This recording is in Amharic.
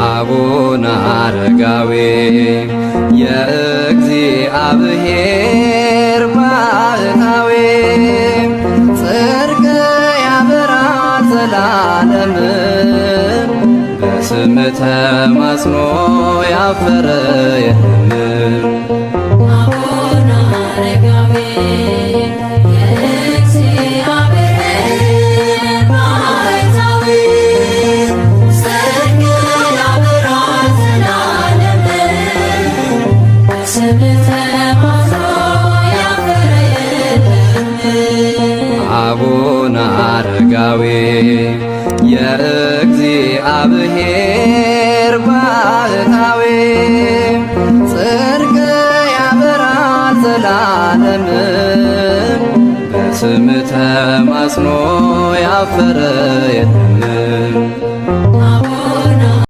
አቡነ አረጋዊ የእግዚአብሔር ባሕታዊ ጽድቅ ያበራል ዘላለም በስም ተማጽኖ ያፈረ የለም። አቡነ አረጋዊ የእግዚአብሔር ባሕታዊ ጽድቅ ያበራል ዘላለም በስም ተማጽኖ ያፈረ የለም። አቡነ አረጋዊ የእግዚአብሔር ባሕታዊ ጽድቅ ያበራል ዘላለም በስም ተማጽኖ ያፈረ የለም።